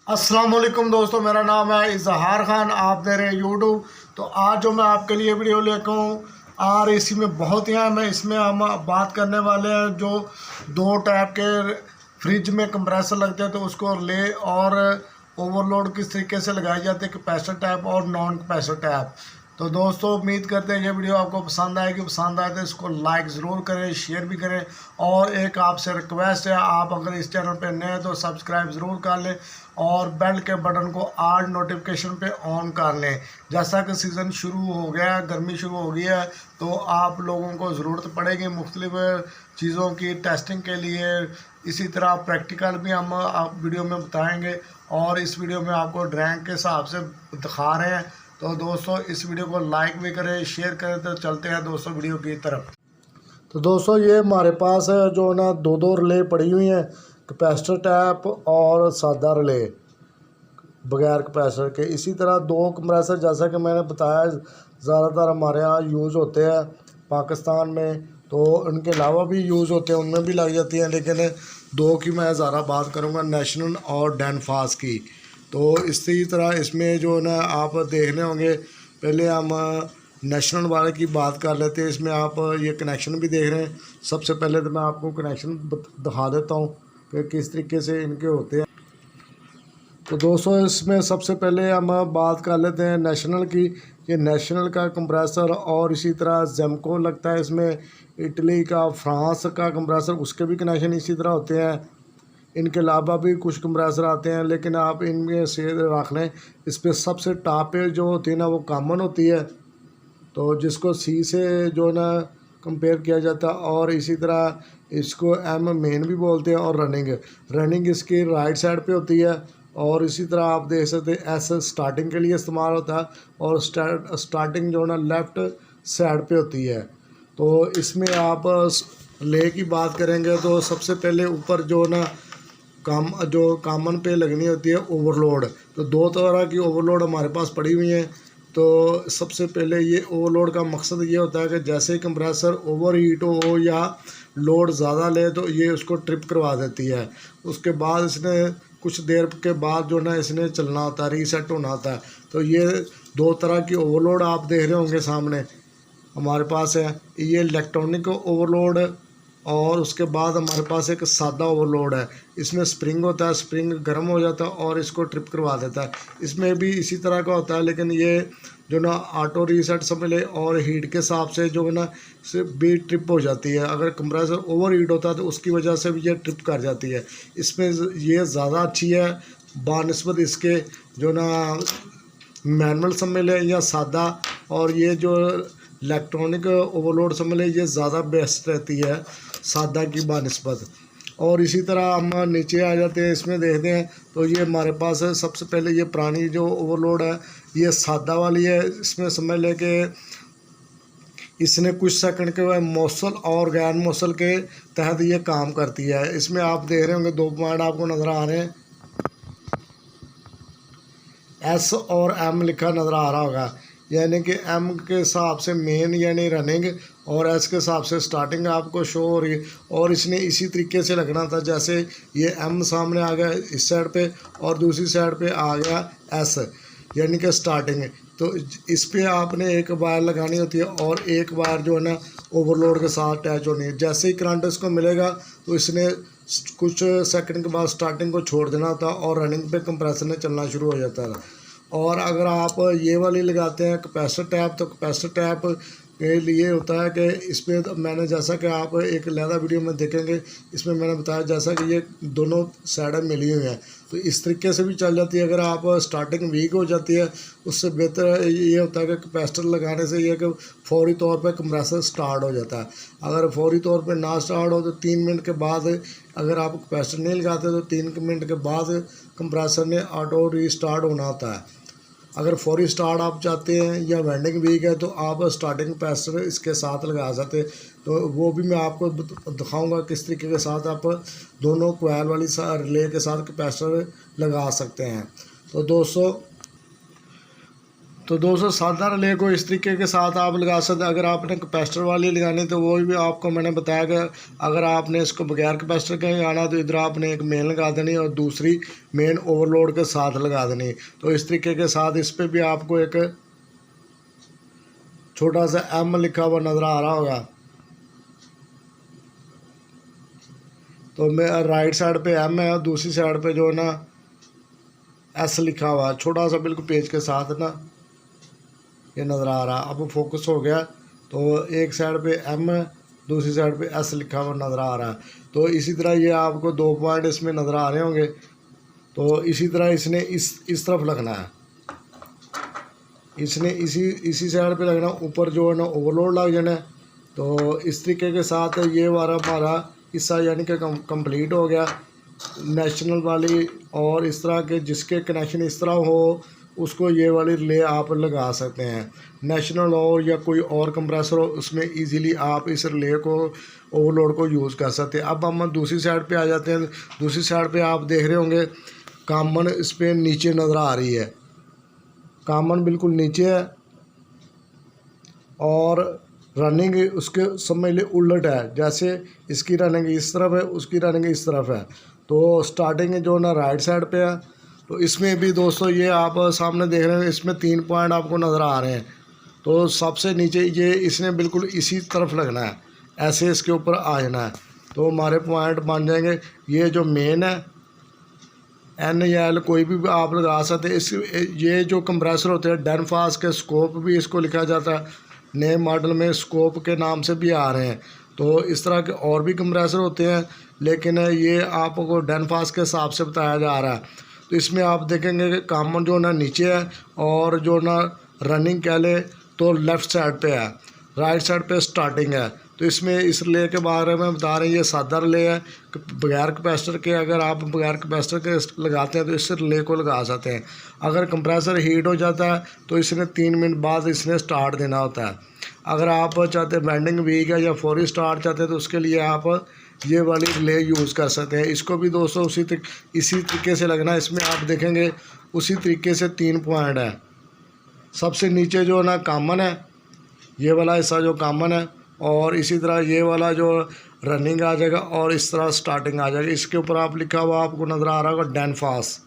अस्सलाम वालेकुम दोस्तों, मेरा नाम है इजहार खान। आप दे रहे हैं यूट्यूब। तो आज जो मैं आपके लिए वीडियो लेकर हूँ आर ए सी में बहुत ही अहम है। इसमें हम बात करने वाले हैं जो दो टाइप के फ्रिज में कंप्रेसर लगते हैं, तो उसको रिले और ओवरलोड किस तरीके से लगाई जाती है, कैपेसिटर टाइप और नॉन कैपेसिटर टाइप। तो दोस्तों उम्मीद करते हैं ये वीडियो आपको पसंद आएगी। पसंद आए तो इसको लाइक ज़रूर करें, शेयर भी करें। और एक आपसे रिक्वेस्ट है, आप अगर इस चैनल पे नए हैं तो सब्सक्राइब ज़रूर कर लें और बेल के बटन को ऑल नोटिफिकेशन पे ऑन कर लें। जैसा कि सीज़न शुरू हो गया है, गर्मी शुरू हो गई है, तो आप लोगों को ज़रूरत पड़ेगी मुख्तलिफ चीज़ों की टेस्टिंग के लिए। इसी तरह प्रैक्टिकल भी हम आप वीडियो में बताएंगे और इस वीडियो में आपको ड्राइंग के हिसाब से दिखा रहे हैं। तो दोस्तों इस वीडियो को लाइक भी करें, शेयर करें। तो चलते हैं दोस्तों वीडियो की तरफ। तो दोस्तों ये हमारे पास है जो ना दो रिले पड़ी हुई हैं, कैपेसिटर टाइप और सादा रिले बगैर कैपेसिटर के। इसी तरह दो कंप्रेसर, जैसा कि मैंने बताया, ज़्यादातर हमारे यहाँ यूज़ होते हैं पाकिस्तान में, तो उनके अलावा भी यूज़ होते हैं, उनमें भी लग जाती हैं, लेकिन दो की मैं ज़्यादा बात करूँगा, नेशनल और डैनफास की। तो इसी तरह इसमें जो ना आप देखने होंगे, पहले हम नेशनल वाले की बात कर लेते हैं। इसमें आप ये कनेक्शन भी देख रहे हैं। सबसे पहले तो मैं आपको कनेक्शन दिखा देता हूँ कि किस तरीके से इनके होते हैं। तो दोस्तों इसमें सबसे पहले हम बात कर लेते हैं नेशनल की। ये नेशनल का कंप्रेसर और इसी तरह जेमको लगता है इसमें, इटली का, फ्रांस का कंप्रेसर, उसके भी कनेक्शन इसी तरह होते हैं। इनके अलावा भी कुछ कंप्रेसर आते हैं, लेकिन आप इनमें से रख लें। इस पर सबसे टॉप पे जो होती है ना वो कॉमन होती है, तो जिसको सी से जो ना कंपेयर किया जाता है। और इसी तरह इसको एम मेन भी बोलते हैं। और रनिंग इसकी राइट साइड पे होती है। और इसी तरह आप देख सकते हैं एस स्टार्टिंग के लिए इस्तेमाल होता है और स्टार्टिंग जो ना लेफ़्ट साइड पे होती है। तो इसमें आप ले की बात करेंगे तो सबसे पहले ऊपर जो ना जो कॉमन पे लगनी होती है ओवरलोड। तो दो तरह की ओवरलोड हमारे पास पड़ी हुई हैं। तो सबसे पहले ये ओवरलोड का मकसद ये होता है कि जैसे ही कंप्रेसर ओवर हीट हो या लोड ज़्यादा ले तो ये उसको ट्रिप करवा देती है। उसके बाद इसने कुछ देर के बाद जो ना इसने चलना होता है, रीसेट होना होता है। तो ये दो तरह की ओवरलोड आप देख रहे होंगे सामने हमारे पास है। ये इलेक्ट्रॉनिक ओवरलोड और उसके बाद हमारे पास एक सादा ओवरलोड है। इसमें स्प्रिंग होता है, स्प्रिंग गर्म हो जाता है और इसको ट्रिप करवा देता है। इसमें भी इसी तरह का होता है, लेकिन ये जो ना ऑटो रीसेट समझ ले और हीट के हिसाब से जो ना से भी ट्रिप हो जाती है। अगर कंप्रेसर ओवर हीट होता है तो उसकी वजह से भी ये ट्रिप कर जाती है। इसमें ये ज़्यादा अच्छी है बानिस्बत इसके जो ना मैनुअल समझ ले या सादा। और ये जो इलेक्ट्रॉनिक ओवरलोड समझ ले ये ज़्यादा बेस्ट रहती है सादा की बानिस्बत। और इसी तरह हम नीचे आ जाते हैं, इसमें देखते हैं तो ये हमारे पास है। सबसे पहले ये पुरानी जो ओवरलोड है ये सादा वाली है। इसमें समझ ले कि इसने कुछ सेकंड के मौसल और गैर मौसल के तहत ये काम करती है। इसमें आप देख रहे होंगे दो पॉइंट आपको नज़र आ रहे हैं, एस और एम लिखा नज़र आ रहा होगा। यानी कि एम के हिसाब से मेन यानी रनिंग और एस के हिसाब से स्टार्टिंग आपको शो हो रही है। और इसने इसी तरीके से लगना था, जैसे ये एम सामने आ गया इस साइड पे और दूसरी साइड पे आ गया एस यानी कि स्टार्टिंग। तो इस पे आपने एक वायर लगानी होती है और एक वायर जो है ना ओवरलोड के साथ अटैच होनी है। जैसे ही करंट इसको मिलेगा तो इसने कुछ सेकंड के बाद स्टार्टिंग को छोड़ देना था और रनिंग पे कंप्रेसर ने चलना शुरू हो जाता है। और अगर आप ये वाली लगाते हैं कैपेसिटर टैप, तो कैपेसिटर टैप के लिए होता है कि इसमें तो मैंने जैसा कि आप एक लहदा वीडियो में देखेंगे, इसमें मैंने बताया जैसा कि ये दोनों साइडें मिली हुई हैं, तो इस तरीके से भी चल जाती है। अगर आप स्टार्टिंग वीक हो जाती है उससे बेहतर ये होता है कि कैपेसिटर लगाने से ये कि फौरी तौर पर कंप्रेसर स्टार्ट हो जाता है। अगर फौरी तौर पर ना स्टार्ट हो तो 3 मिनट के बाद, अगर आप कैपेसिटर नहीं लगाते तो 3 मिनट के बाद कंप्रेसर ने ऑटो रीस्टार्ट होना होता है। अगर फौरी स्टार्ट आप चाहते हैं या वेंडिंग वीक है तो आप स्टार्टिंग कैपेसिटर इसके साथ लगा सकते हैं। तो वो भी मैं आपको दिखाऊंगा किस तरीके के साथ आप दोनों कोयल वाली रिले के साथ कैपेसिटर लगा सकते हैं। तो दोस्तों तो दोस्तों सादा रिले को इस तरीके के साथ आप लगा सकते हैं। अगर आपने कैपेसिटर वाली लगानी तो वो भी आपको मैंने बताया कि अगर आपने इसको बगैर कैपेसिटर के लगाना तो इधर आपने एक मेन लगा देनी और दूसरी मेन ओवरलोड के साथ लगा देनी। तो इस तरीके के साथ इस पर भी आपको एक छोटा सा एम लिखा हुआ नज़र आ रहा होगा। तो मैं राइट साइड पे एम है और दूसरी साइड पे जो है ना एस लिखा हुआ, छोटा सा बिल्कुल पेज के साथ ना ये नज़र आ रहा। अब फोकस हो गया तो एक साइड पे एम है, दूसरी साइड पे एस लिखा हुआ नज़र आ रहा है। तो इसी तरह ये आपको 2 पॉइंट इसमें नज़र आ रहे होंगे। तो इसी तरह इसने इस तरफ लगना है, इसने इसी साइड पे लगना, ऊपर जो है ना ओवरलोड लग जाना है। तो इस तरीके के साथ ये वाला हमारा हिस्सा यानी कि कंप्लीट हो गया नेशनल वाली। और इस तरह के जिसके कनेक्शन इस तरह हो उसको ये वाली रिले आप लगा सकते हैं। नेशनल और या कोई और कंप्रेसर हो उसमें इजीली आप इस रिले को ओवरलोड को यूज़ कर सकते हैं। अब हम दूसरी साइड पे आ जाते हैं। दूसरी साइड पे आप देख रहे होंगे कॉमन इस पर नीचे नज़र आ रही है, कॉमन बिल्कुल नीचे है और रनिंग उसके समझ ले उलट है। जैसे इसकी रनिंग इस तरफ है, उसकी रनिंग इस तरफ है। तो स्टार्टिंग जो ना राइट साइड पे है। तो इसमें भी दोस्तों ये आप सामने देख रहे हैं, इसमें 3 पॉइंट आपको नज़र आ रहे हैं। तो सबसे नीचे ये इसने बिल्कुल इसी तरफ लगना है, ऐसे इसके ऊपर आ जाना है। तो हमारे पॉइंट बन जाएंगे। ये जो मेन है एन या एल कोई भी आप लगा सकते हैं। इस ये जो कंप्रेसर होते हैं डेनफास के स्कोप भी इसको लिखा जाता है, नए मॉडल में स्कोप के नाम से भी आ रहे हैं। तो इस तरह के और भी कंप्रेसर होते हैं लेकिन ये आपको डेनफास के हिसाब से बताया जा रहा है। तो इसमें आप देखेंगे कि कॉमन जो ना नीचे है और जो ना रनिंग कह ले तो लेफ़्ट साइड पे है, राइट साइड पे स्टार्टिंग है। तो इसमें इस रिले के बारे में बता रहे हैं, ये सादा रिले है बगैर कैपेसिटर के। अगर आप बगैर कैपेसिटर के लगाते हैं तो इस रिले को लगा सकते हैं। अगर कंप्रेसर हीट हो जाता है तो इसने 3 मिनट बाद इसने स्टार्ट देना होता है। अगर आप चाहते हैं बेंडिंग वीक है या फौरी स्टार्ट चाहते हैं तो उसके लिए आप ये वाली रिले यूज़ कर सकते हैं। इसको भी दोस्तों इसी तरीके से लगना है। इसमें आप देखेंगे उसी तरीके से 3 पॉइंट है। सबसे नीचे जो ना कॉमन है, ये वाला हिस्सा जो कॉमन है, और इसी तरह ये वाला जो रनिंग आ जाएगा और इस तरह स्टार्टिंग आ जाएगी। इसके ऊपर आप लिखा हुआ आपको नज़र आ रहा होगा डेनफास,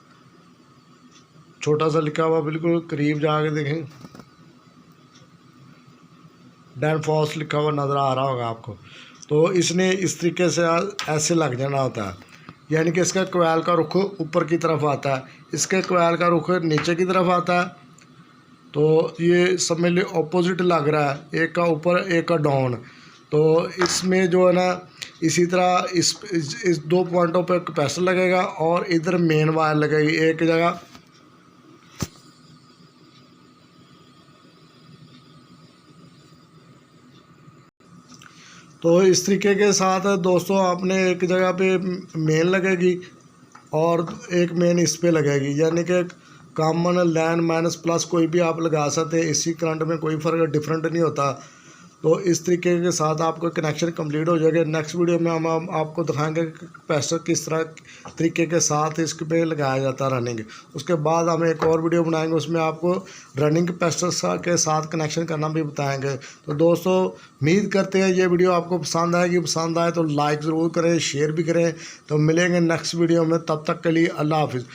छोटा सा लिखा हुआ, बिल्कुल करीब जाके देखें डेनफास लिखा हुआ नज़र आ रहा होगा आपको। तो इसने इस तरीके से ऐसे लग जाना होता है, यानी कि इसका कोयल का रुख ऊपर की तरफ आता है, इसके कोयल का रुख नीचे की तरफ आता है। तो ये समझ लो ऑपोजिट लग रहा है, एक का ऊपर एक का डाउन। तो इसमें जो है ना इसी तरह इस 2 पॉइंटों पर कैपेसिटर लगेगा और इधर मेन वायर लगेगी एक जगह। तो इस तरीके के साथ दोस्तों आपने एक जगह पे मेन लगेगी और एक मेन इस पे लगेगी, यानी कि कॉमन लैन माइनस प्लस कोई भी आप लगा सकते हैं। इसी करंट में कोई फ़र्क डिफरेंट नहीं होता। तो इस तरीके के साथ आपको कनेक्शन कंप्लीट हो जाएगा। नेक्स्ट वीडियो में हम आपको दिखाएंगे कि कैपेसिटर किस तरह तरीके के साथ इस पे लगाया जाता है रनिंग। उसके बाद हम एक और वीडियो बनाएंगे, उसमें आपको रनिंग कैपेसिटर के साथ कनेक्शन करना भी बताएंगे। तो दोस्तों उम्मीद करते हैं ये वीडियो आपको पसंद आएगी। पसंद आए तो लाइक ज़रूर करें, शेयर भी करें। तो मिलेंगे नेक्स्ट वीडियो में, तब तक के लिए अल्लाह हाफिज़।